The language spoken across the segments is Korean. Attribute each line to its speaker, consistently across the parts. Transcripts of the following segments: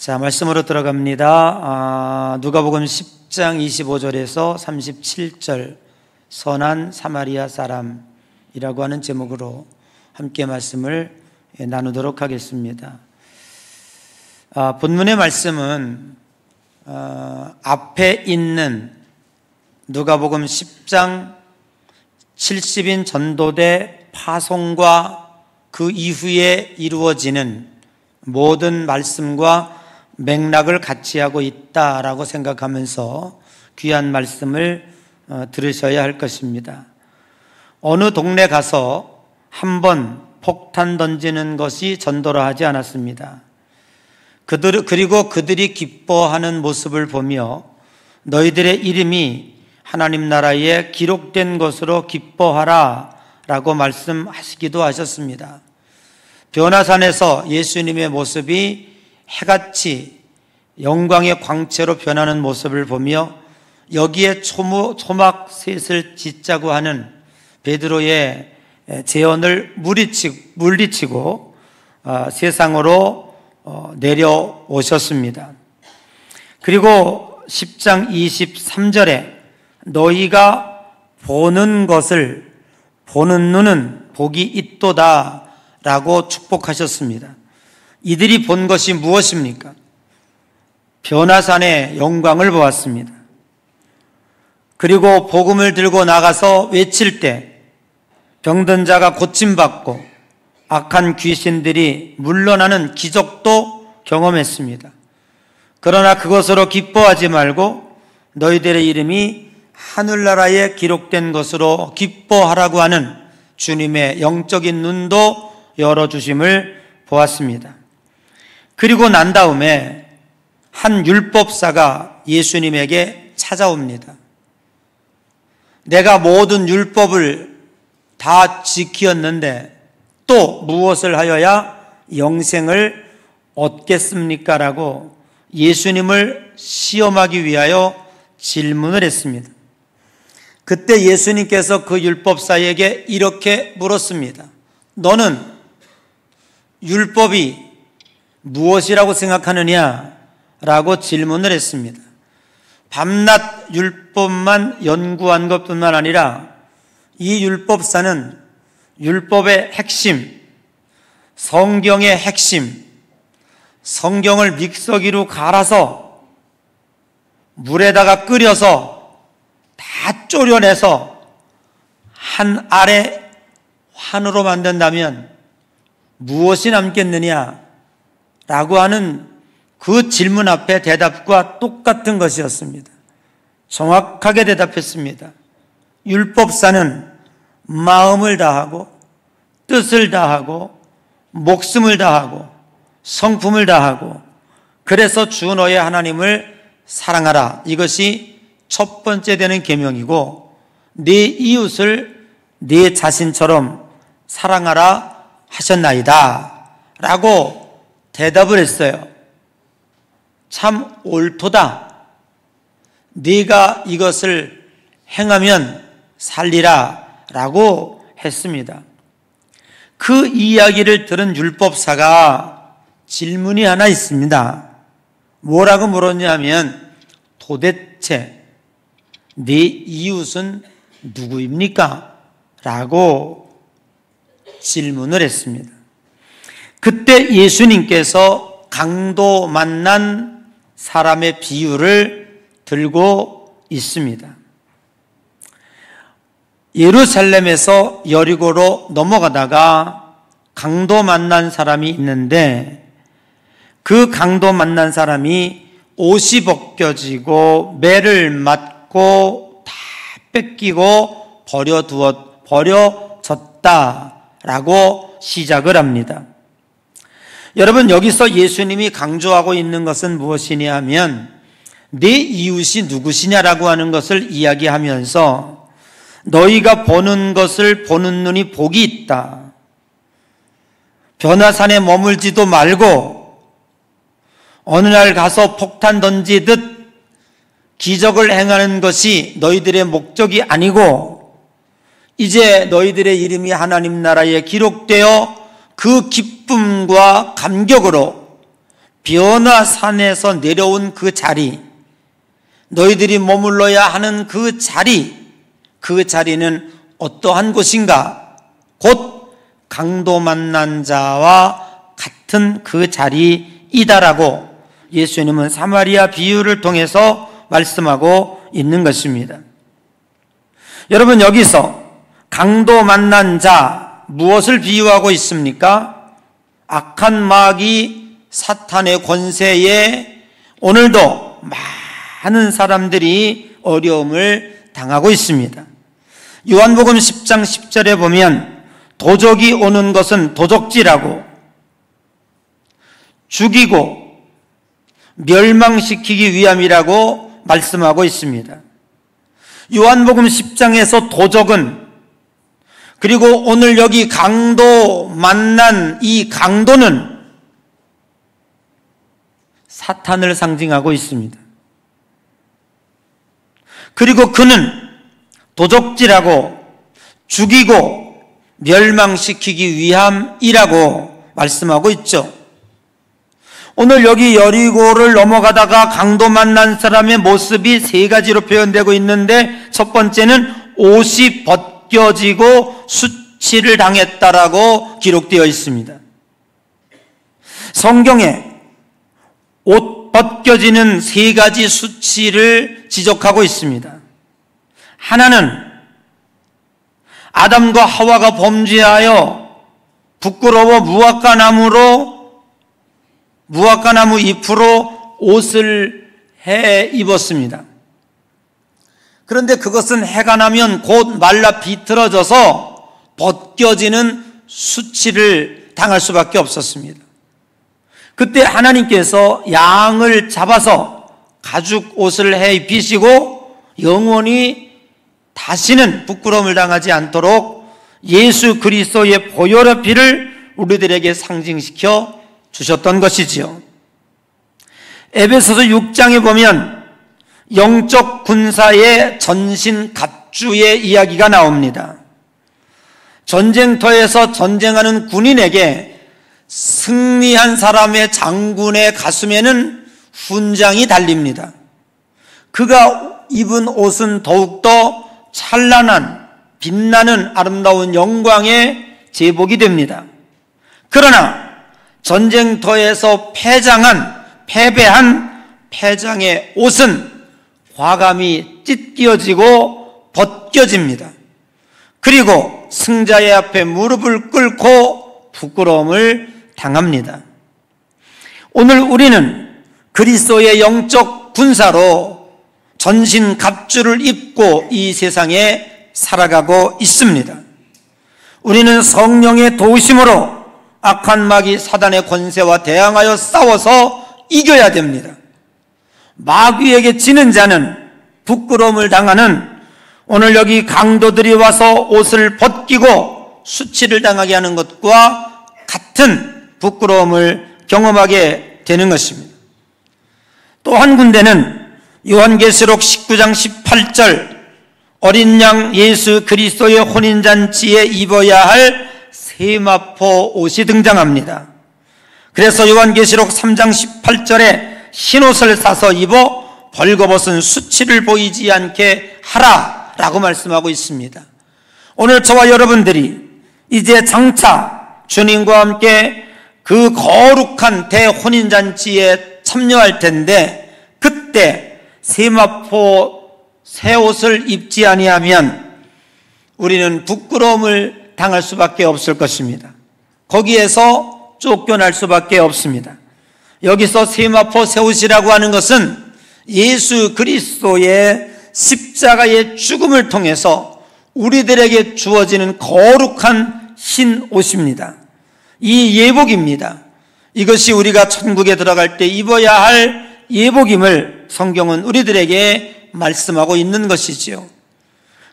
Speaker 1: 자, 말씀으로 들어갑니다. 누가복음 10장 25절에서 37절 선한 사마리아 사람이라고 하는 제목으로 함께 말씀을 나누도록 하겠습니다. 본문의 말씀은 앞에 있는 누가복음 10장 70인 전도대 파송과 그 이후에 이루어지는 모든 말씀과 맥락을 같이 하고 있다라고 생각하면서 귀한 말씀을 들으셔야 할 것입니다. 어느 동네 가서 한번 폭탄 던지는 것이 전도라 하지 않았습니다. 그리고 그들이 기뻐하는 모습을 보며 너희들의 이름이 하나님 나라에 기록된 것으로 기뻐하라 라고 말씀하시기도 하셨습니다. 변화산에서 예수님의 모습이 해같이 영광의 광채로 변하는 모습을 보며 여기에 초막셋을 짓자고 하는 베드로의 제언을 물리치고 세상으로 내려오셨습니다. 그리고 10장 23절에 너희가 보는 것을 보는 눈은 복이 있도다 라고 축복하셨습니다. 이들이 본 것이 무엇입니까? 변화산의 영광을 보았습니다. 그리고 복음을 들고 나가서 외칠 때 병든 자가 고침받고 악한 귀신들이 물러나는 기적도 경험했습니다. 그러나 그것으로 기뻐하지 말고 너희들의 이름이 하늘나라에 기록된 것으로 기뻐하라고 하는 주님의 영적인 눈도 열어주심을 보았습니다. 그리고 난 다음에 한 율법사가 예수님에게 찾아옵니다. 내가 모든 율법을 다 지키었는데 또 무엇을 하여야 영생을 얻겠습니까? 라고 예수님을 시험하기 위하여 질문을 했습니다. 그때 예수님께서 그 율법사에게 이렇게 물었습니다. 너는 율법이 무엇이라고 생각하느냐? 라고 질문을 했습니다. 밤낮 율법만 연구한 것뿐만 아니라 이 율법사는 율법의 핵심, 성경의 핵심, 성경을 믹서기로 갈아서 물에다가 끓여서 다 졸여내서 한 알의 환으로 만든다면 무엇이 남겠느냐? 라고 하는 그 질문 앞에 대답과 똑같은 것이었습니다. 정확하게 대답했습니다. 율법사는 마음을 다하고 뜻을 다하고 목숨을 다하고 성품을 다하고 그래서 주 너의 하나님을 사랑하라. 이것이 첫 번째 되는 계명이고 네 이웃을 네 자신처럼 사랑하라 하셨나이다 라고 대답을 했어요. 참 옳도다. 네가 이것을 행하면 살리라 라고 했습니다. 그 이야기를 들은 율법사가 질문이 하나 있습니다. 뭐라고 물었냐면 도대체 네 이웃은 누구입니까? 라고 질문을 했습니다. 그때 예수님께서 강도 만난 사람의 비유를 들고 있습니다. 예루살렘에서 여리고로 넘어가다가 강도 만난 사람이 있는데 그 강도 만난 사람이 옷이 벗겨지고 매를 맞고 다 뺏기고 버려졌다라고 시작을 합니다. 여러분, 여기서 예수님이 강조하고 있는 것은 무엇이냐 하면 내 이웃이 누구시냐라고 하는 것을 이야기하면서 너희가 보는 것을 보는 눈이 복이 있다. 변화산에 머물지도 말고 어느 날 가서 폭탄 던지듯 기적을 행하는 것이 너희들의 목적이 아니고 이제 너희들의 이름이 하나님 나라에 기록되어 그 기쁨과 감격으로 변화산에서 내려온 그 자리, 너희들이 머물러야 하는 그 자리는 어떠한 곳인가? 곧 강도 만난 자와 같은 그 자리이다라고 예수님은 사마리아 비유를 통해서 말씀하고 있는 것입니다. 여러분, 여기서 강도 만난 자, 무엇을 비유하고 있습니까? 악한 마귀 사탄의 권세에 오늘도 많은 사람들이 어려움을 당하고 있습니다. 요한복음 10장 10절에 보면 도적이 오는 것은 도적질하고 죽이고 멸망시키기 위함이라고 말씀하고 있습니다. 요한복음 10장에서 도적은, 그리고 오늘 여기 강도 만난 이 강도는 사탄을 상징하고 있습니다. 그리고 그는 도적질하고 죽이고 멸망시키기 위함이라고 말씀하고 있죠. 오늘 여기 여리고를 넘어가다가 강도 만난 사람의 모습이 세 가지로 표현되고 있는데, 첫 번째는 옷이 벗겨지고 수치를 당했다라고 기록되어 있습니다. 성경에 옷 벗겨지는 세 가지 수치를 지적하고 있습니다. 하나는 아담과 하와가 범죄하여 부끄러워 무화과나무 잎으로 옷을 해 입었습니다. 그런데 그것은 해가 나면 곧 말라 비틀어져서 벗겨지는 수치를 당할 수밖에 없었습니다. 그때 하나님께서 양을 잡아서 가죽 옷을 해 입히시고 영원히 다시는 부끄러움을 당하지 않도록 예수 그리스도의 보혈의 피를 우리들에게 상징시켜 주셨던 것이지요. 에베소서 6장에 보면 영적 군사의 전신 갑주의 이야기가 나옵니다. 전쟁터에서 전쟁하는 군인에게 승리한 사람의 장군의 가슴에는 훈장이 달립니다. 그가 입은 옷은 더욱더 찬란한, 빛나는 아름다운 영광의 제복이 됩니다. 그러나 전쟁터에서 패배한 패장의 옷은 과감히 찢겨지고 벗겨집니다. 그리고 승자의 앞에 무릎을 꿇고 부끄러움을 당합니다. 오늘 우리는 그리스도의 영적 군사로 전신 갑주를 입고 이 세상에 살아가고 있습니다. 우리는 성령의 도우심으로 악한 마귀 사단의 권세와 대항하여 싸워서 이겨야 됩니다. 마귀에게 지는 자는 부끄러움을 당하는, 오늘 여기 강도들이 와서 옷을 벗기고 수치를 당하게 하는 것과 같은 부끄러움을 경험하게 되는 것입니다. 또 한 군데는 요한계시록 19장 18절, 어린 양 예수 그리스도의 혼인잔치에 입어야 할 세마포 옷이 등장합니다. 그래서 요한계시록 3장 18절에 흰옷을 사서 입어 벌거벗은 수치를 보이지 않게 하라라고 말씀하고 있습니다. 오늘 저와 여러분들이 이제 장차 주님과 함께 그 거룩한 대혼인잔치에 참여할 텐데, 그때 세마포 새 옷을 입지 아니하면 우리는 부끄러움을 당할 수밖에 없을 것입니다. 거기에서 쫓겨날 수밖에 없습니다. 여기서 세마포 새 옷이라고 하는 것은 예수 그리스도의 십자가의 죽음을 통해서 우리들에게 주어지는 거룩한 흰 옷입니다. 이 예복입니다. 이것이 우리가 천국에 들어갈 때 입어야 할 예복임을 성경은 우리들에게 말씀하고 있는 것이지요.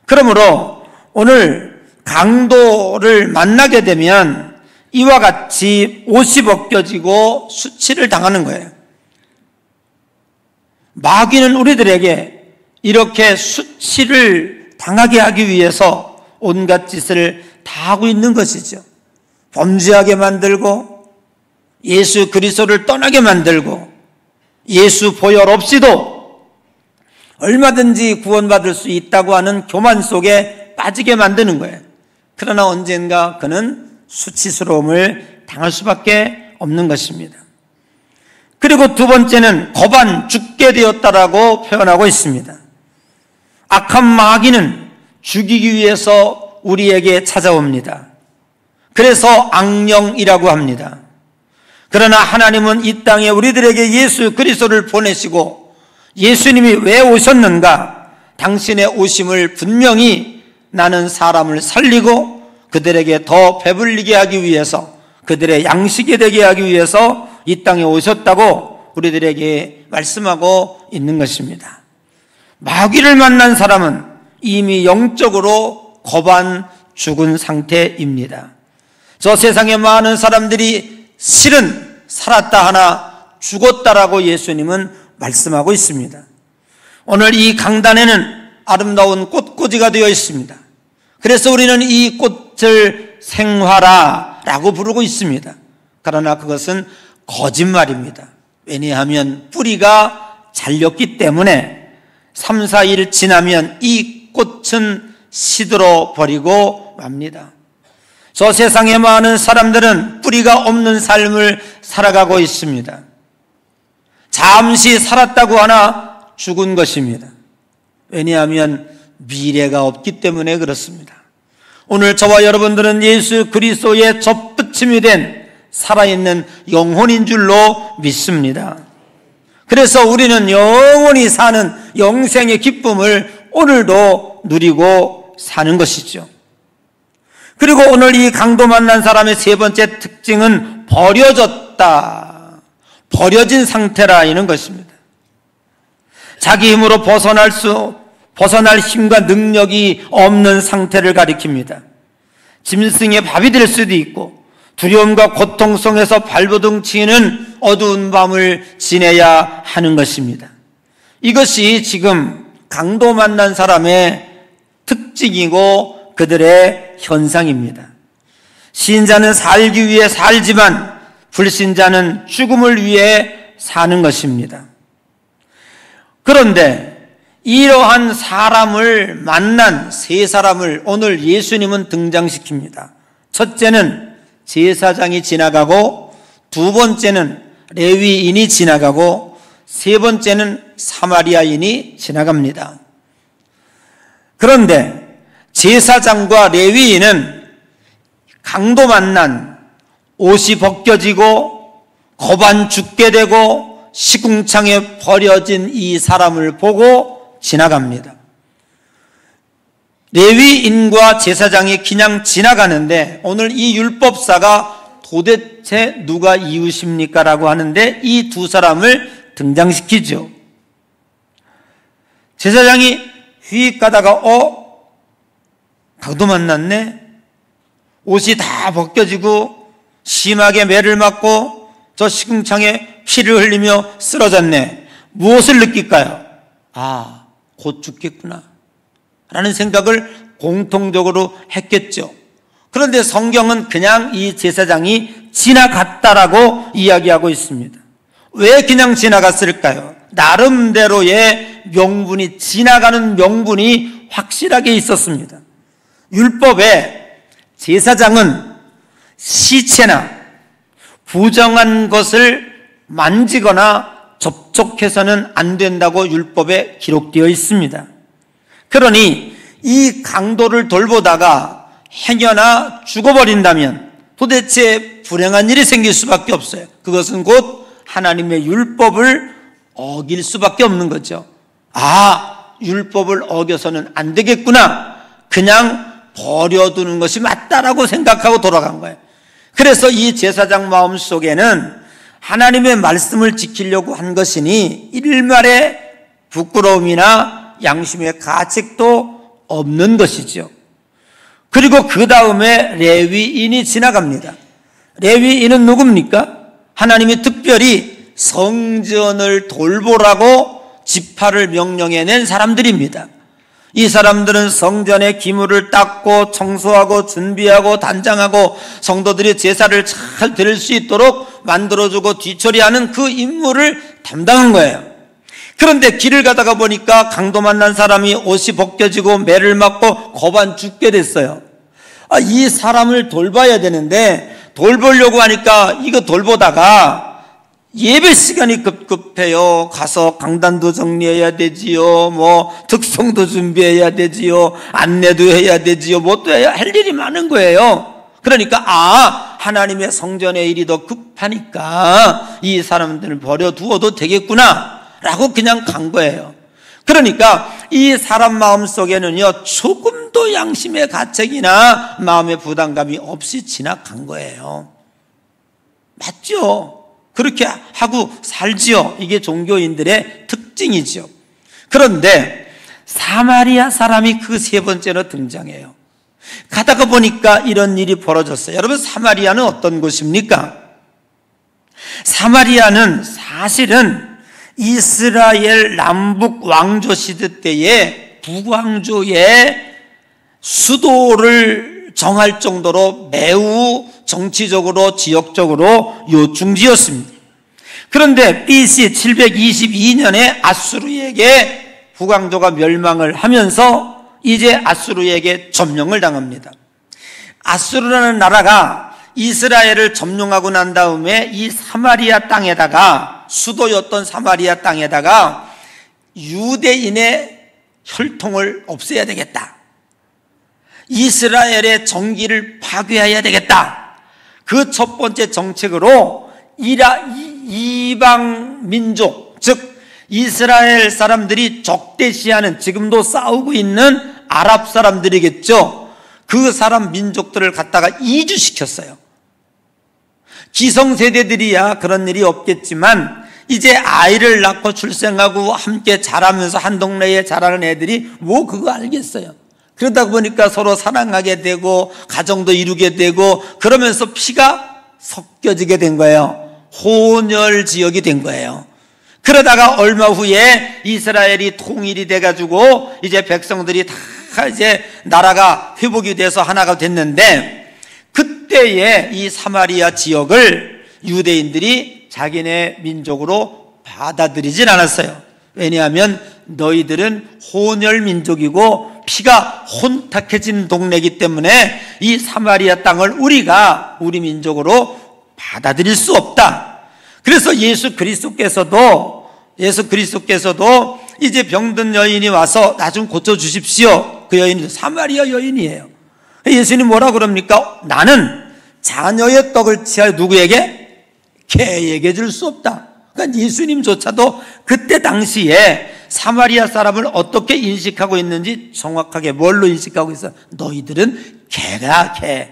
Speaker 1: 그러므로 오늘 강도를 만나게 되면 이와 같이 옷이 벗겨지고 수치를 당하는 거예요. 마귀는 우리들에게 이렇게 수치를 당하게 하기 위해서 온갖 짓을 다 하고 있는 것이죠. 범죄하게 만들고 예수 그리스도를 떠나게 만들고 예수 보혈 없이도 얼마든지 구원받을 수 있다고 하는 교만 속에 빠지게 만드는 거예요. 그러나 언젠가 그는 수치스러움을 당할 수밖에 없는 것입니다. 그리고 두 번째는 거반 죽게 되었다라고 표현하고 있습니다. 악한 마귀는 죽이기 위해서 우리에게 찾아옵니다. 그래서 악령이라고 합니다. 그러나 하나님은 이 땅에 우리들에게 예수 그리스도를 보내시고 예수님이 왜 오셨는가? 당신의 오심을 분명히 나는 사람을 살리고 그들에게 더 배불리게 하기 위해서, 그들의 양식이 되게 하기 위해서 이 땅에 오셨다고 우리들에게 말씀하고 있는 것입니다. 마귀를 만난 사람은 이미 영적으로 거반 죽은 상태입니다. 저 세상에 많은 사람들이 실은 살았다 하나 죽었다라고 예수님은 말씀하고 있습니다. 오늘 이 강단에는 아름다운 꽃꽂이가 되어 있습니다. 그래서 우리는 이 꽃을 생화라라고 부르고 있습니다. 그러나 그것은 거짓말입니다. 왜냐하면 뿌리가 잘렸기 때문에 3, 4일 지나면 이 꽃은 시들어 버리고 맙니다. 저 세상에 많은 사람들은 뿌리가 없는 삶을 살아가고 있습니다. 잠시 살았다고 하나 죽은 것입니다. 왜냐하면 미래가 없기 때문에 그렇습니다. 오늘 저와 여러분들은 예수 그리스도의 접붙임이 된 살아있는 영혼인 줄로 믿습니다. 그래서 우리는 영원히 사는 영생의 기쁨을 오늘도 누리고 사는 것이죠. 그리고 오늘 이 강도 만난 사람의 세 번째 특징은 버려졌다, 버려진 상태라 이런 것입니다. 자기 힘으로 벗어날 힘과 능력이 없는 상태를 가리킵니다. 짐승의 밥이 될 수도 있고 두려움과 고통 속에서 발버둥 치는 어두운 밤을 지내야 하는 것입니다. 이것이 지금 강도 만난 사람의 특징이고 그들의 현상입니다. 신자는 살기 위해 살지만 불신자는 죽음을 위해 사는 것입니다. 그런데 이러한 사람을 만난 세 사람을 오늘 예수님은 등장시킵니다. 첫째는 제사장이 지나가고, 두 번째는 레위인이 지나가고, 세 번째는 사마리아인이 지나갑니다. 그런데 제사장과 레위인은 강도 만난, 옷이 벗겨지고 거반 죽게 되고 시궁창에 버려진 이 사람을 보고 지나갑니다. 레위인과 제사장이 그냥 지나가는데 오늘 이 율법사가 도대체 누가 이웃입니까? 라고 하는데 이 두 사람을 등장시키죠. 제사장이 휙 가다가 강도 만났네? 옷이 다 벗겨지고 심하게 매를 맞고 저 시궁창에 피를 흘리며 쓰러졌네. 무엇을 느낄까요? 곧 죽겠구나 라는 생각을 공통적으로 했겠죠. 그런데 성경은 그냥 이 제사장이 지나갔다라고 이야기하고 있습니다. 왜 그냥 지나갔을까요? 나름대로의 명분이, 지나가는 명분이 확실하게 있었습니다. 율법에 제사장은 시체나 부정한 것을 만지거나 접촉해서는 안 된다고 율법에 기록되어 있습니다. 그러니 이 강도를 돌보다가 행여나 죽어버린다면 도대체 불행한 일이 생길 수밖에 없어요. 그것은 곧 하나님의 율법을 어길 수밖에 없는 거죠. 율법을 어겨서는 안 되겠구나. 그냥 버려두는 것이 맞다라고 생각하고 돌아간 거예요. 그래서 이 제사장 마음속에는 하나님의 말씀을 지키려고 한 것이니 일말의 부끄러움이나 양심의 가책도 없는 것이죠. 그리고 그 다음에 레위인이 지나갑니다. 레위인은 누굽니까? 하나님이 특별히 성전을 돌보라고 지파를 명령해낸 사람들입니다. 이 사람들은 성전의 기물을 닦고 청소하고 준비하고 단장하고 성도들이 제사를 잘 드릴 수 있도록 만들어주고 뒤처리하는 그 임무를 담당한 거예요. 그런데 길을 가다가 보니까 강도 만난 사람이 옷이 벗겨지고 매를 맞고 거반 죽게 됐어요. 이 사람을 돌봐야 되는데 돌보려고 하니까 이거 돌보다가 예배 시간이 급급해요. 가서 강단도 정리해야 되지요. 뭐 특송도 준비해야 되지요. 안내도 해야 되지요. 뭐 또 해야 할 일이 많은 거예요. 그러니까 하나님의 성전의 일이 더 급하니까 이 사람들을 버려두어도 되겠구나 라고 그냥 간 거예요. 그러니까 이 사람 마음속에는요 조금도 양심의 가책이나 마음의 부담감이 없이 지나간 거예요. 맞죠? 그렇게 하고 살지요. 이게 종교인들의 특징이죠. 그런데 사마리아 사람이 그 세 번째로 등장해요. 가다가 보니까 이런 일이 벌어졌어요. 여러분, 사마리아는 어떤 곳입니까? 사마리아는 사실은 이스라엘 남북 왕조 시대 때에 북왕조의 수도를 정할 정도로 매우 정치적으로 지역적으로 요충지였습니다. 그런데 BC 722년에 아수르에게 북왕조가 멸망을 하면서 이제 아수르에게 점령을 당합니다. 아수르라는 나라가 이스라엘을 점령하고 난 다음에 이 사마리아 땅에다가, 수도였던 사마리아 땅에다가 유대인의 혈통을 없애야 되겠다, 이스라엘의 정기를 파괴해야 되겠다, 그 첫 번째 정책으로 이방 민족, 즉 이스라엘 사람들이 적대시하는, 지금도 싸우고 있는 아랍 사람들이겠죠. 그 사람 민족들을 갖다가 이주시켰어요. 기성세대들이야 그런 일이 없겠지만 이제 아이를 낳고 출생하고 함께 자라면서 한 동네에 자라는 애들이 뭐 그거 알겠어요. 그러다 보니까 서로 사랑하게 되고 가정도 이루게 되고 그러면서 피가 섞여지게 된 거예요. 혼혈 지역이 된 거예요. 그러다가 얼마 후에 이스라엘이 통일이 돼가지고 이제 백성들이 다 이제 나라가 회복이 돼서 하나가 됐는데, 그때에 이 사마리아 지역을 유대인들이 자기네 민족으로 받아들이진 않았어요. 왜냐하면 너희들은 혼혈 민족이고 피가 혼탁해진 동네이기 때문에 이 사마리아 땅을 우리가 우리 민족으로 받아들일 수 없다. 그래서 예수 그리스도께서도 이제 병든 여인이 와서 나 좀 고쳐주십시오. 그 여인이 사마리아 여인이에요. 예수님 뭐라 그럽니까? 나는 자녀의 떡을 취하여 누구에게? 개에게 줄 수 없다. 그러니까 예수님조차도 그때 당시에 사마리아 사람을 어떻게 인식하고 있는지 정확하게 뭘로 인식하고 있어? 너희들은 개가 개.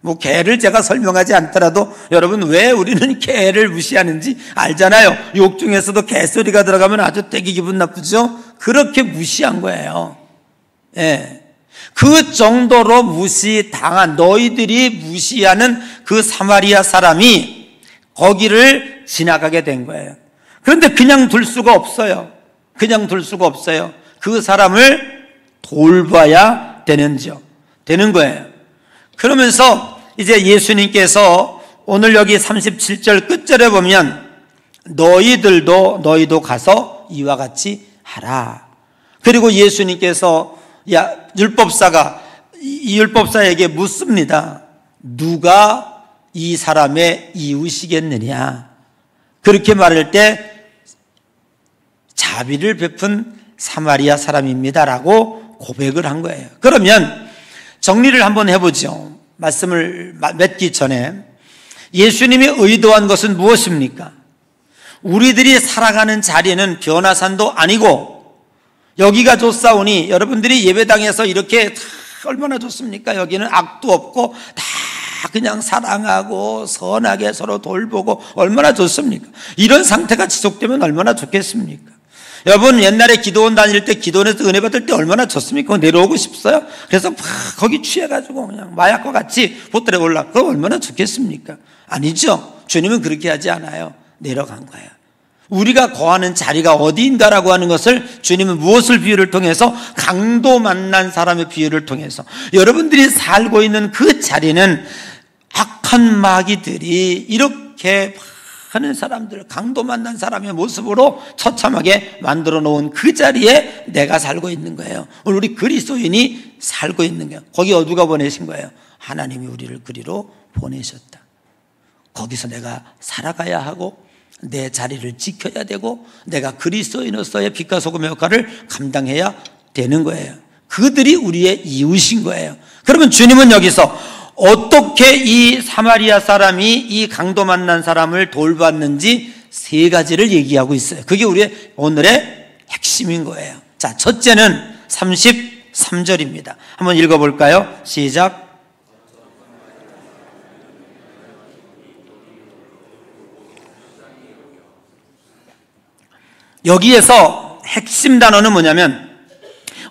Speaker 1: 뭐 개를 제가 설명하지 않더라도 여러분 왜 우리는 개를 무시하는지 알잖아요. 욕 중에서도 개소리가 들어가면 아주 되게 기분 나쁘죠? 그렇게 무시한 거예요. 그 정도로 무시당한, 너희들이 무시하는 그 사마리아 사람이 거기를 지나가게 된 거예요. 그런데 그냥 둘 수가 없어요. 그 사람을 돌봐야 되는 거예요. 그러면서 이제 예수님께서 오늘 여기 37절 끝절에 보면 너희도 가서 이와 같이 하라. 그리고 예수님께서 율법사가 이 율법사에게 묻습니다. 누가 이 사람의 이웃이겠느냐? 그렇게 말할 때 자비를 베푼 사마리아 사람입니다라고 고백을 한 거예요. 그러면 정리를 한번 해보죠. 말씀을 맺기 전에 예수님이 의도한 것은 무엇입니까? 우리들이 살아가는 자리는 변화산도 아니고 여기가 좋사오니, 여러분들이 예배당에서 이렇게 얼마나 좋습니까? 여기는 악도 없고 다 그냥 사랑하고 선하게 서로 돌보고 얼마나 좋습니까? 이런 상태가 지속되면 얼마나 좋겠습니까? 여러분 옛날에 기도원 다닐 때, 기도원에서 은혜 받을 때 얼마나 좋습니까? 내려오고 싶어요? 그래서 막 거기 취해가지고 그냥 마약과 같이 보따리에 올라, 그거 얼마나 좋겠습니까? 아니죠. 주님은 그렇게 하지 않아요. 내려간 거예요. 우리가 거하는 자리가 어디인가라고 하는 것을 주님은 무엇을 비유를 통해서? 강도 만난 사람의 비유를 통해서 여러분들이 살고 있는 그 자리는 악한 마귀들이 이렇게 많은 사람들, 강도 만난 사람의 모습으로 처참하게 만들어 놓은 그 자리에 내가 살고 있는 거예요. 오늘 우리 그리스도인이 살고 있는 거예요. 거기 누가 보내신 거예요? 하나님이 우리를 그리로 보내셨다. 거기서 내가 살아가야 하고 내 자리를 지켜야 되고 내가 그리스도인으로서의 빛과 소금의 역할을 감당해야 되는 거예요. 그들이 우리의 이웃인 거예요. 그러면 주님은 여기서 어떻게 이 사마리아 사람이 이 강도 만난 사람을 돌봤는지 세 가지를 얘기하고 있어요. 그게 우리의 오늘의 핵심인 거예요. 자, 첫째는 33절입니다. 한번 읽어볼까요? 시작. 여기에서 핵심 단어는 뭐냐면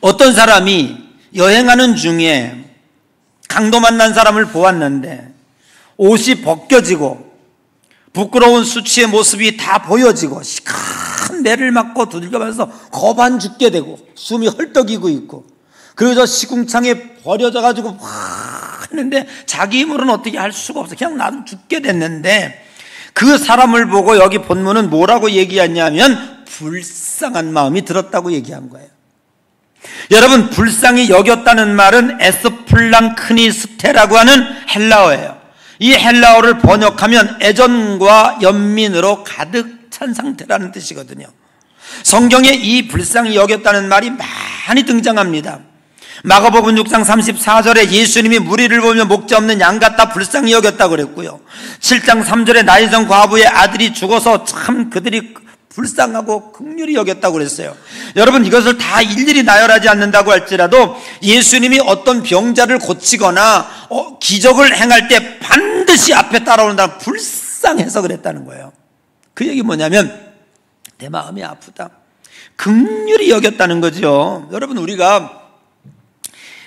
Speaker 1: 어떤 사람이 여행하는 중에 강도 만난 사람을 보았는데 옷이 벗겨지고 부끄러운 수치의 모습이 다 보여지고 시큰 매를 맞고 두들겨면서 겁안 죽게 되고 숨이 헐떡이고 있고 그리고 저 시궁창에 버려져 가지고 막 했는데 자기 힘으로는 어떻게 할 수가 없어. 그냥 나도 죽게 됐는데 그 사람을 보고 여기 본문은 뭐라고 얘기했냐면 불쌍한 마음이 들었다고 얘기한 거예요. 여러분, 불쌍히 여겼다는 말은 에스플랑크니스테라고 하는 헬라어예요. 이 헬라어를 번역하면 애전과 연민으로 가득 찬 상태라는 뜻이거든요. 성경에 이 불쌍히 여겼다는 말이 많이 등장합니다. 마가복음 6장 34절에 예수님이 무리를 보며 목자 없는 양 같다 불쌍히 여겼다고 그랬고요. 7장 3절에 나이성 과부의 아들이 죽어서 참 그들이 불쌍하고 긍휼히 여겼다고 그랬어요. 여러분, 이것을 다 일일이 나열하지 않는다고 할지라도 예수님이 어떤 병자를 고치거나 기적을 행할 때 반드시 앞에 따라오는다 불쌍해서 그랬다는 거예요. 그 얘기 뭐냐면 내 마음이 아프다, 긍휼히 여겼다는 거죠. 여러분, 우리가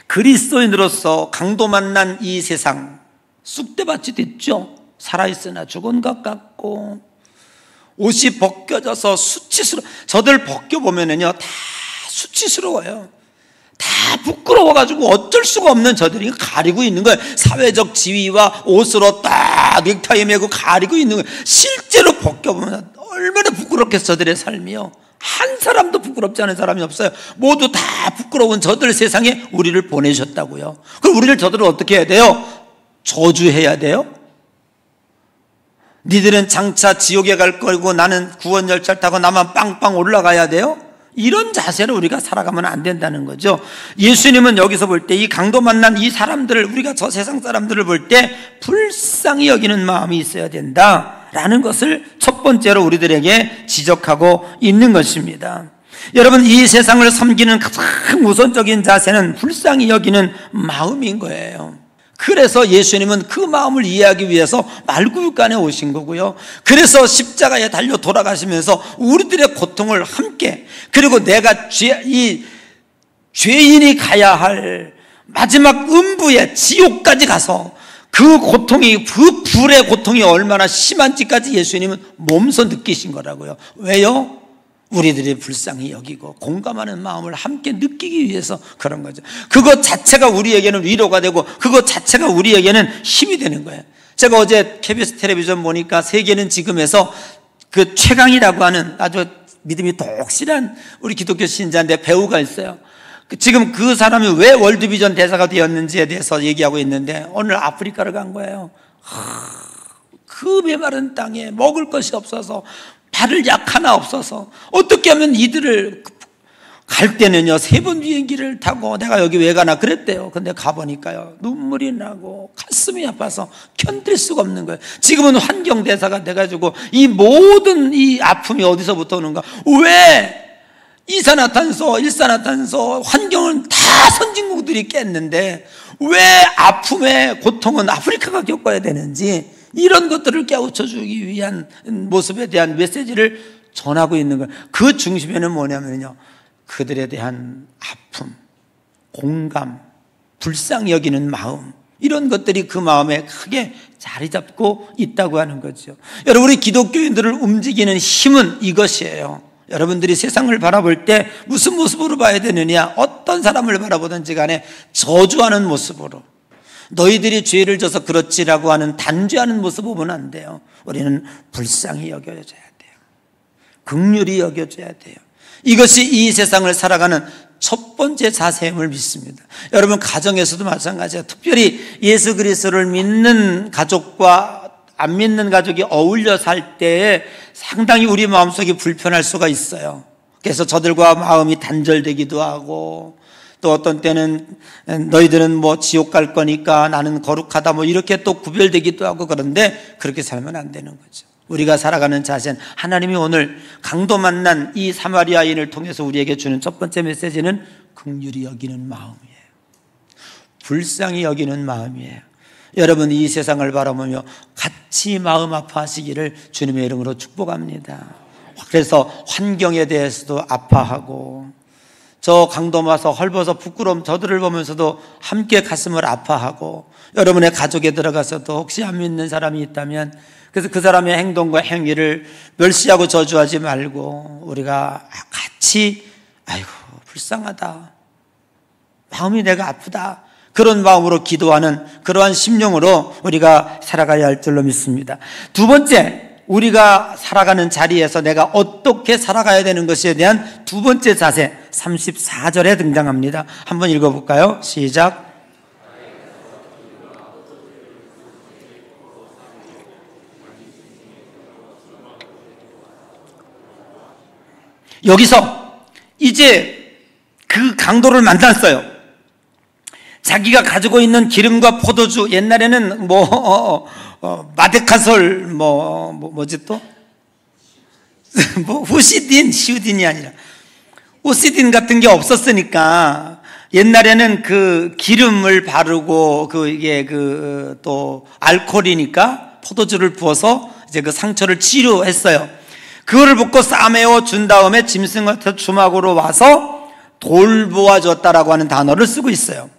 Speaker 1: 그리스도인으로서 강도 만난 이 세상 쑥대밭이 됐죠. 살아있으나 죽은 것 같고 옷이 벗겨져서 수치스러워. 저들 벗겨보면은요 다 수치스러워요. 다 부끄러워가지고 어쩔 수가 없는 저들이 가리고 있는 거예요. 사회적 지위와 옷으로 딱 넥타이 메고 가리고 있는 거예요. 실제로 벗겨보면 얼마나 부끄럽겠어. 저들의 삶이요, 한 사람도 부끄럽지 않은 사람이 없어요. 모두 다 부끄러운 저들 세상에 우리를 보내셨다고요. 그럼 우리를 저들은 어떻게 해야 돼요? 저주해야 돼요? 니들은 장차 지옥에 갈 거고 나는 구원 열차를 타고 나만 빵빵 올라가야 돼요? 이런 자세로 우리가 살아가면 안 된다는 거죠. 예수님은 여기서 볼 때 이 강도 만난 이 사람들을, 우리가 저 세상 사람들을 볼 때 불쌍히 여기는 마음이 있어야 된다라는 것을 첫 번째로 우리들에게 지적하고 있는 것입니다. 여러분, 이 세상을 섬기는 가장 우선적인 자세는 불쌍히 여기는 마음인 거예요. 그래서 예수님은 그 마음을 이해하기 위해서 말구육간에 오신 거고요. 그래서 십자가에 달려 돌아가시면서 우리들의 고통을 함께, 그리고 내가 이 죄인이 가야 할 마지막 음부의 지옥까지 가서 그 고통이, 그 불의 고통이 얼마나 심한지까지 예수님은 몸소 느끼신 거라고요. 왜요? 우리들이 불쌍히 여기고 공감하는 마음을 함께 느끼기 위해서 그런 거죠. 그것 자체가 우리에게는 위로가 되고 그것 자체가 우리에게는 힘이 되는 거예요. 제가 어제 KBS 텔레비전 보니까 세계는 지금에서 그 최강이라고 하는 아주 믿음이 독실한 우리 기독교 신자인데 배우가 있어요. 지금 그 사람이 왜 월드비전 대사가 되었는지에 대해서 얘기하고 있는데 오늘 아프리카를 간 거예요. 그 메마른 땅에 먹을 것이 없어서 발을 약 하나 없어서 어떻게 하면 이들을 갈 때는요 3번 비행기를 타고 내가 여기 왜 가나 그랬대요. 근데 가보니까요 눈물이 나고 가슴이 아파서 견딜 수가 없는 거예요. 지금은 환경대사가 돼가지고 이 모든 이 아픔이 어디서부터 오는가, 왜 이산화탄소, 일산화탄소, 환경은 다 선진국들이 깼는데 왜 아픔의 고통은 아프리카가 겪어야 되는지, 이런 것들을 깨우쳐주기 위한 모습에 대한 메시지를 전하고 있는 거예요. 그 중심에는 뭐냐면요, 그들에 대한 아픔, 공감, 불쌍히 여기는 마음, 이런 것들이 그 마음에 크게 자리 잡고 있다고 하는 거죠. 여러분, 우리 기독교인들을 움직이는 힘은 이것이에요. 여러분들이 세상을 바라볼 때 무슨 모습으로 봐야 되느냐, 어떤 사람을 바라보든지 간에 저주하는 모습으로, 너희들이 죄를 져서 그렇지라고 하는 단죄하는 모습 보면 안 돼요. 우리는 불쌍히 여겨줘야 돼요. 긍휼히 여겨줘야 돼요. 이것이 이 세상을 살아가는 첫 번째 자세임을 믿습니다. 여러분, 가정에서도 마찬가지예요. 특별히 예수 그리스도를 믿는 가족과 안 믿는 가족이 어울려 살 때에 상당히 우리 마음속이 불편할 수가 있어요. 그래서 저들과 마음이 단절되기도 하고, 또 어떤 때는 너희들은 뭐 지옥 갈 거니까 나는 거룩하다 뭐 이렇게 또 구별되기도 하고, 그런데 그렇게 살면 안 되는 거죠. 우리가 살아가는 자세는, 하나님이 오늘 강도 만난 이 사마리아인을 통해서 우리에게 주는 첫 번째 메시지는 긍휼히 여기는 마음이에요. 불쌍히 여기는 마음이에요. 여러분, 이 세상을 바라보며 같이 마음 아파하시기를 주님의 이름으로 축복합니다. 그래서 환경에 대해서도 아파하고, 저 강도 와서 헐벗어 부끄러움 저들을 보면서도 함께 가슴을 아파하고, 여러분의 가족에 들어가서도 혹시 안 믿는 사람이 있다면 그래서 그 사람의 행동과 행위를 멸시하고 저주하지 말고 우리가 같이 아이고 불쌍하다, 마음이 내가 아프다, 그런 마음으로 기도하는 그러한 심령으로 우리가 살아가야 할 줄로 믿습니다. 두 번째, 우리가 살아가는 자리에서 내가 어떻게 살아가야 되는 것에 대한 두 번째 자세, 34절에 등장합니다. 한번 읽어볼까요? 시작. 여기서 이제 그 강도를 만났어요. 자기가 가지고 있는 기름과 포도주, 옛날에는 마데카솔 뭐지 또? 후시딘, 시우딘이 아니라 오시딘 같은 게 없었으니까 옛날에는 그 기름을 바르고 이게 또 알코올이니까 포도주를 부어서 이제 그 상처를 치료했어요. 그거를 붓고 싸매어 준 다음에 짐승한테 주막으로 와서 돌보아줬다라고 하는 단어를 쓰고 있어요.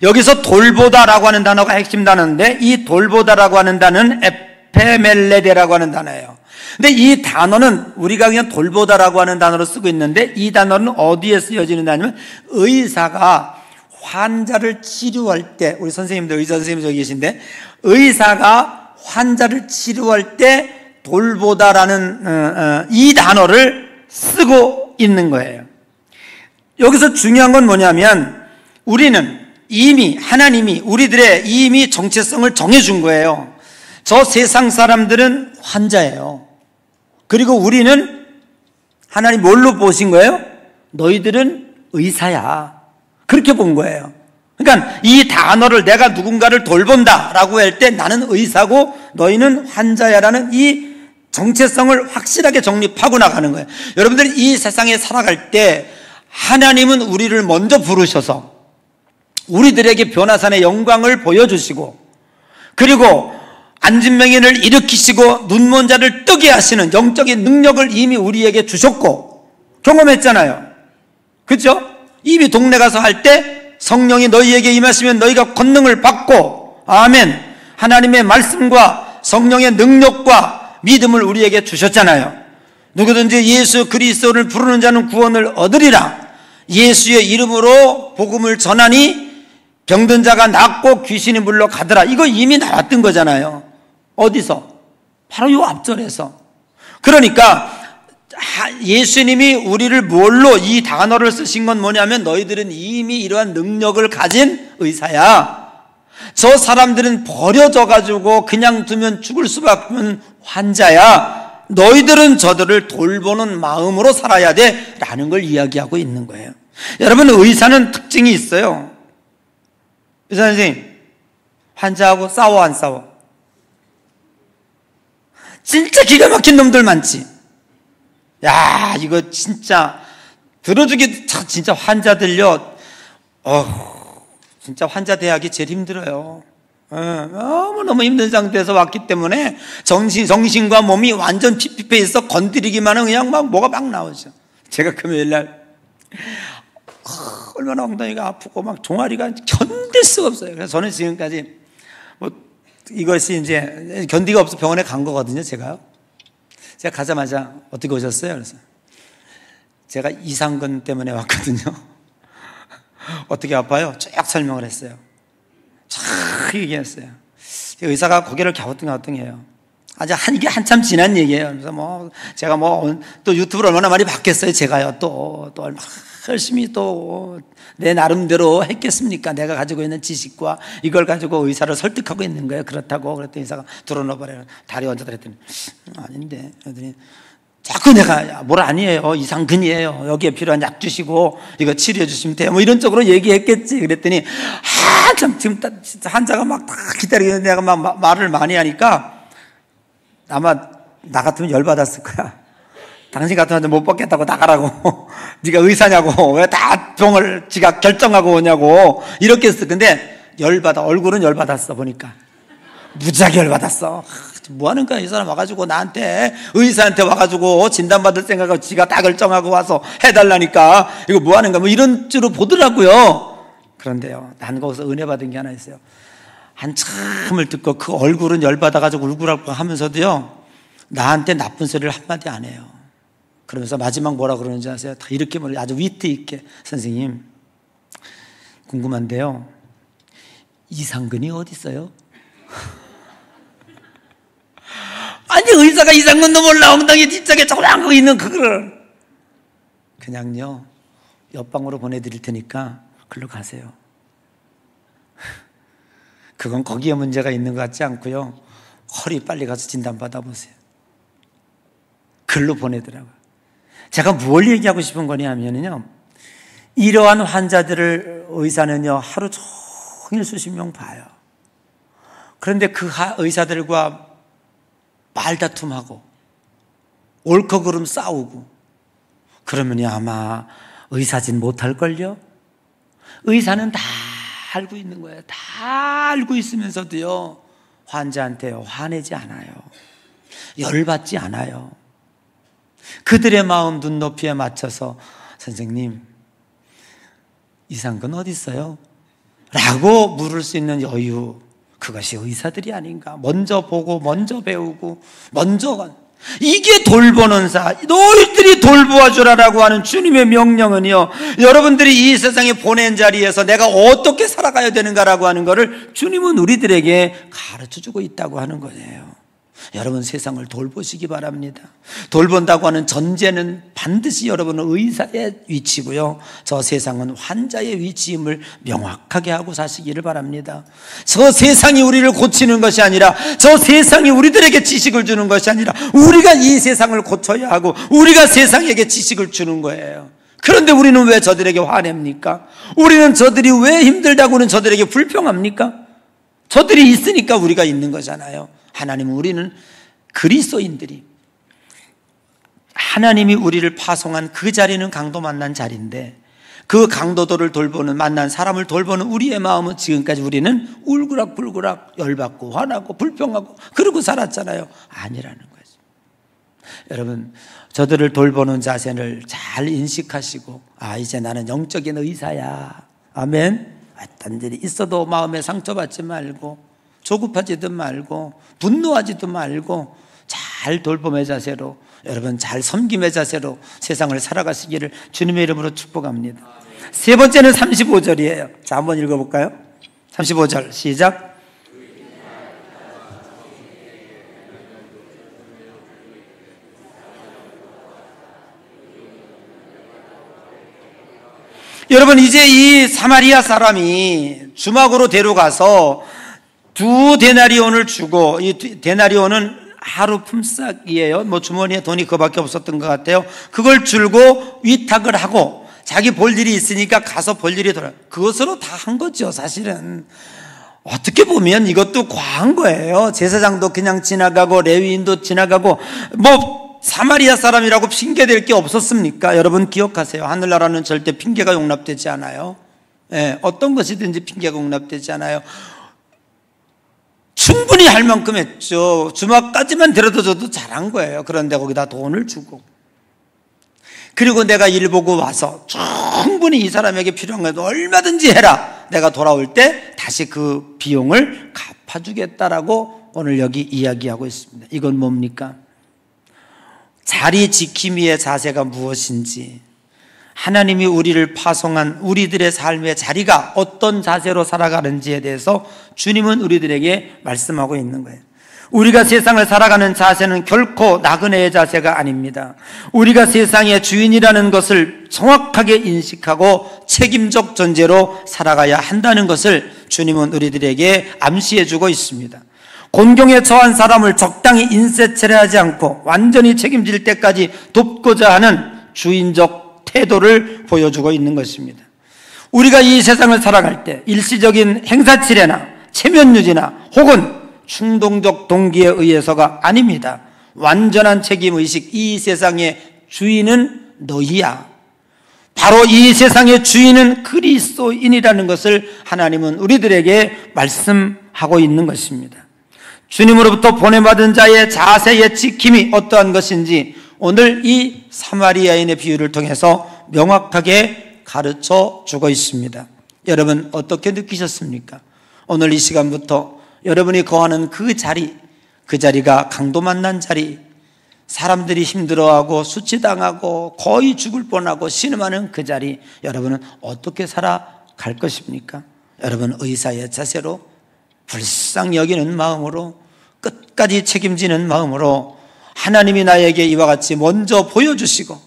Speaker 1: 여기서 돌보다라고 하는 단어가 핵심 단어인데, 이 돌보다라고 하는 단어는 에페멜레데라고 하는 단어예요. 근데 이 단어는 우리가 그냥 돌보다라고 하는 단어로 쓰고 있는데, 이 단어는 어디에 쓰여지는 단어냐면 의사가 환자를 치료할 때, 우리 선생님들 의사 선생님 저기 계신데, 의사가 환자를 치료할 때 돌보다라는 이 단어를 쓰고 있는 거예요. 여기서 중요한 건 뭐냐면, 우리는 이미 하나님이 우리들의 이미 정체성을 정해준 거예요. 저 세상 사람들은 환자예요. 그리고 우리는 하나님 뭘로 보신 거예요? 너희들은 의사야, 그렇게 본 거예요. 그러니까 이 단어를, 내가 누군가를 돌본다라고 할 때 나는 의사고 너희는 환자야라는 이 정체성을 확실하게 정립하고 나가는 거예요. 여러분들이 이 세상에 살아갈 때 하나님은 우리를 먼저 부르셔서 우리들에게 변화산의 영광을 보여주시고, 그리고 안진병인을 일으키시고 눈먼 자를 뜨게 하시는 영적인 능력을 이미 우리에게 주셨고 경험했잖아요. 그렇죠? 이미 동네 가서 할 때 성령이 너희에게 임하시면 너희가 권능을 받고, 아멘, 하나님의 말씀과 성령의 능력과 믿음을 우리에게 주셨잖아요. 누구든지 예수 그리스도를 부르는 자는 구원을 얻으리라. 예수의 이름으로 복음을 전하니 병든 자가 낫고 귀신이 물러가더라. 이거 이미 나왔던 거잖아요. 어디서? 바로 이 앞절에서. 그러니까 예수님이 우리를 뭘로 이 단어를 쓰신 건 뭐냐면, 너희들은 이미 이러한 능력을 가진 의사야. 저 사람들은 버려져 가지고 그냥 두면 죽을 수밖에 없는 환자야. 너희들은 저들을 돌보는 마음으로 살아야 돼 라는 걸 이야기하고 있는 거예요. 여러분, 의사는 특징이 있어요. 의사 선생님, 환자하고 싸워 안 싸워? 진짜 기가 막힌 놈들 많지. 야, 이거 진짜 들어주기, 진짜 환자들요, 진짜 환자 대하기 제일 힘들어요. 너무너무 힘든 상태에서 왔기 때문에 정신과 몸이 완전 피폐해 있어. 건드리기만 하면 그냥 뭐가 막 나오죠. 제가 금요일날 얼마나 엉덩이가 아프고 막 종아리가 견딜 수가 없어요. 그래서 저는 지금까지 이것이 이제 견디가 없어 병원에 간 거거든요. 제가 가자마자 어떻게 오셨어요? 그래서 제가 이상근 때문에 왔거든요. 어떻게 아파요? 쫙 설명을 했어요. 쫙 얘기했어요. 의사가 고개를 갸우뚱갸우뚱해요. 이게 한참 지난 얘기예요. 그래서 제가 또 유튜브를 얼마나 많이 봤겠어요. 제가요. 또 얼마나 열심히 또 내 나름대로 했겠습니까? 내가 가지고 있는 지식과 이걸 가지고 의사를 설득하고 있는 거예요. 그렇다고. 그랬더니 의사가 들어놓아버려요. 다리 얹어다 그랬더니 아닌데. 그랬더니 자꾸 내가 뭘 아니에요. 이상근이에요. 여기에 필요한 약 주시고 이거 치료해 주시면 돼요. 이런 쪽으로 얘기했겠지. 그랬더니 한참 지금 환자가 막 다 기다리는데 내가 막 말을 많이 하니까 아마 나 같으면 열받았을 거야. 당신 같은 환자 못 받겠다고 나가라고. 네가 의사냐고. 왜 다 병을 지가 결정하고 오냐고. 이렇게 했을 건데 얼굴은 열받았어 보니까. 무지하게 열받았어. 뭐 하는 거야 이 사람 와가지고 나한테 의사한테 와가지고 진단받을 생각하고 지가 다 결정하고 와서 해달라니까 이거 뭐 하는 거야 이런 쪽으로 보더라고요. 그런데요 난 거기서 은혜 받은 게 하나 있어요. 한참을 듣고 그 얼굴은 열받아가지고 울고라고 하면서도요 나한테 나쁜 소리를 한마디 안 해요. 그러면서 마지막 뭐라 그러는지 아세요? 다 이렇게 말해요. 아주 위트 있게 선생님 궁금한데요 이상근이 어디 있어요? 아니 의사가 이상근도 몰라 엉덩이 뒤쪽에 조그만 거 있는 그거를 그냥요 옆방으로 보내드릴 테니까 글로 가세요. 그건 거기에 문제가 있는 것 같지 않고요 허리 빨리 가서 진단 받아보세요. 글로 보내더라고요. 제가 뭘 얘기하고 싶은 거냐면요 이러한 환자들을 의사는요 하루 종일 수십 명 봐요. 그런데 그 의사들과 말다툼하고 옳고 그름 싸우고 그러면 아마 의사진 못할걸요? 의사는 다 알고 있는 거예요. 다 알고 있으면서도요 환자한테 화내지 않아요. 열받지 않아요. 그들의 마음 눈높이에 맞춰서 선생님 이상근 어디 있어요? 라고 물을 수 있는 여유, 그것이 의사들이 아닌가. 먼저 보고 먼저 배우고 먼저 이게 돌보는 사. 너희들이 돌보아 주라라고 하는 주님의 명령은요 여러분들이 이 세상에 보낸 자리에서 내가 어떻게 살아가야 되는가라고 하는 것을 주님은 우리들에게 가르쳐주고 있다고 하는 거예요. 여러분 세상을 돌보시기 바랍니다. 돌본다고 하는 전제는 반드시 여러분은 의사의 위치고요 저 세상은 환자의 위치임을 명확하게 하고 사시기를 바랍니다. 저 세상이 우리를 고치는 것이 아니라 저 세상이 우리들에게 지식을 주는 것이 아니라 우리가 이 세상을 고쳐야 하고 우리가 세상에게 지식을 주는 거예요. 그런데 우리는 왜 저들에게 화냅니까? 우리는 저들이 왜 힘들다고는 저들에게 불평합니까? 저들이 있으니까 우리가 있는 거잖아요. 우리는 그리스도인들이 하나님이 우리를 파송한 그 자리는 강도 만난 자리인데 그 강도들을 돌보는 만난 사람을 돌보는 우리의 마음은 지금까지 우리는 울그락불그락 열받고 화나고 불평하고 그러고 살았잖아요. 아니라는 거죠. 여러분 저들을 돌보는 자세를 잘 인식하시고 이제 나는 영적인 의사야. 아멘. 어떤 일이 있어도 마음에 상처받지 말고 조급하지도 말고 분노하지도 말고 잘 돌봄의 자세로 여러분 잘 섬김의 자세로 세상을 살아가시기를 주님의 이름으로 축복합니다. 세 번째는 35절이에요. 자 한번 읽어볼까요? 35절 시작. 여러분 이제 이 사마리아 사람이 주막으로 데려가서 2데나리온을 주고 이 데나리온은 하루 품삯이에요. 주머니에 돈이 그거밖에 없었던 것 같아요. 그걸 줄고 위탁을 하고 자기 볼 일이 있으니까 가서 볼 일이 돌아. 그것으로 다 한 거죠. 사실은 어떻게 보면 이것도 과한 거예요. 제사장도 그냥 지나가고 레위인도 지나가고 사마리아 사람이라고 핑계댈 게 없었습니까? 여러분 기억하세요. 하늘나라는 절대 핑계가 용납되지 않아요. 어떤 것이든지 핑계가 용납되지 않아요. 충분히 할 만큼 했죠. 주막까지만 데려다 줘도 잘한 거예요. 그런데 거기다 돈을 주고 그리고 내가 일 보고 와서 충분히 이 사람에게 필요한 것도 얼마든지 해라. 내가 돌아올 때 다시 그 비용을 갚아주겠다라고 오늘 여기 이야기하고 있습니다. 이건 뭡니까? 자리 지킴이의 자세가 무엇인지 하나님이 우리를 파송한 우리들의 삶의 자리가 어떤 자세로 살아가는지에 대해서 주님은 우리들에게 말씀하고 있는 거예요. 우리가 세상을 살아가는 자세는 결코 나그네의 자세가 아닙니다. 우리가 세상의 주인이라는 것을 정확하게 인식하고 책임적 존재로 살아가야 한다는 것을 주님은 우리들에게 암시해 주고 있습니다. 곤경에 처한 사람을 적당히 인쇄체례하지 않고 완전히 책임질 때까지 돕고자 하는 주인적 태도를 보여주고 있는 것입니다. 우리가 이 세상을 살아갈 때 일시적인 행사치레나 체면유지나 혹은 충동적 동기에 의해서가 아닙니다. 완전한 책임의식, 이 세상의 주인은 너희야. 바로 이 세상의 주인은 그리스도인이라는 것을 하나님은 우리들에게 말씀하고 있는 것입니다. 주님으로부터 보내받은 자의 자세의 지킴이 어떠한 것인지 오늘 이 사마리아인의 비유를 통해서 명확하게 가르쳐 주고 있습니다. 여러분 어떻게 느끼셨습니까? 오늘 이 시간부터 여러분이 거하는 그 자리가 강도 만난 자리, 사람들이 힘들어하고 수치당하고 거의 죽을 뻔하고 신음하는 그 자리, 여러분은 어떻게 살아갈 것입니까? 여러분 의사의 자세로, 불쌍히 여기는 마음으로, 끝까지 책임지는 마음으로 하나님이 나에게 이와 같이 먼저 보여주시고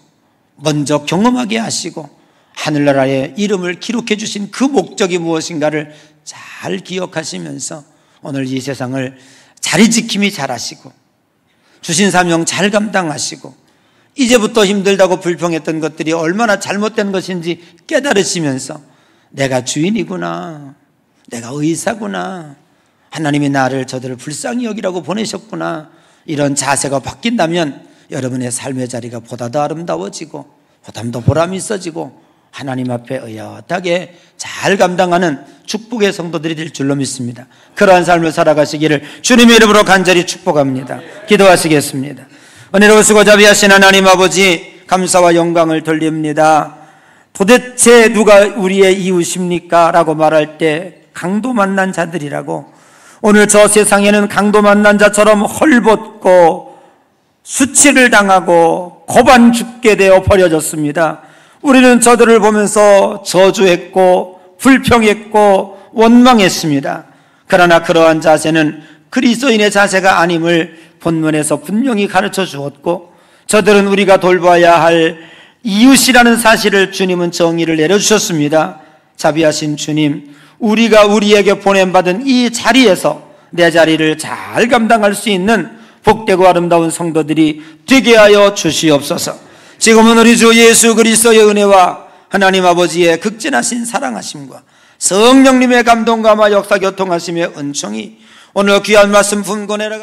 Speaker 1: 먼저 경험하게 하시고 하늘나라의 이름을 기록해 주신 그 목적이 무엇인가를 잘 기억하시면서 오늘 이 세상을 자리 지킴이 잘 하시고 주신 사명 잘 감당하시고 이제부터 힘들다고 불평했던 것들이 얼마나 잘못된 것인지 깨달으시면서 내가 주인이구나, 내가 의사구나, 하나님이 나를 저들을 불쌍히 여기라고 보내셨구나, 이런 자세가 바뀐다면 여러분의 삶의 자리가 보다 더 아름다워지고 보다 더 보람이 있어지고 하나님 앞에 의젓하게 잘 감당하는 축복의 성도들이 될 줄로 믿습니다. 그러한 삶을 살아가시기를 주님의 이름으로 간절히 축복합니다. 기도하시겠습니다. 은혜로우시고 자비하신 하나님 아버지, 감사와 영광을 돌립니다. 도대체 누가 우리의 이웃입니까? 라고 말할 때 강도 만난 자들이라고, 오늘 저 세상에는 강도 만난 자처럼 헐벗고 수치를 당하고 고반 죽게 되어 버려졌습니다. 우리는 저들을 보면서 저주했고 불평했고 원망했습니다. 그러나 그러한 자세는 그리스도인의 자세가 아님을 본문에서 분명히 가르쳐 주었고, 저들은 우리가 돌봐야 할 이웃이라는 사실을 주님은 정의를 내려주셨습니다. 자비하신 주님, 우리가 우리에게 보냄받은 이 자리에서 내 자리를 잘 감당할 수 있는 복되고 아름다운 성도들이 되게 하여 주시옵소서. 지금은 우리 주 예수 그리스도의 은혜와 하나님 아버지의 극진하신 사랑하심과 성령님의 감동감화 역사 교통하심의 은총이 오늘 귀한 말씀 품고 내려가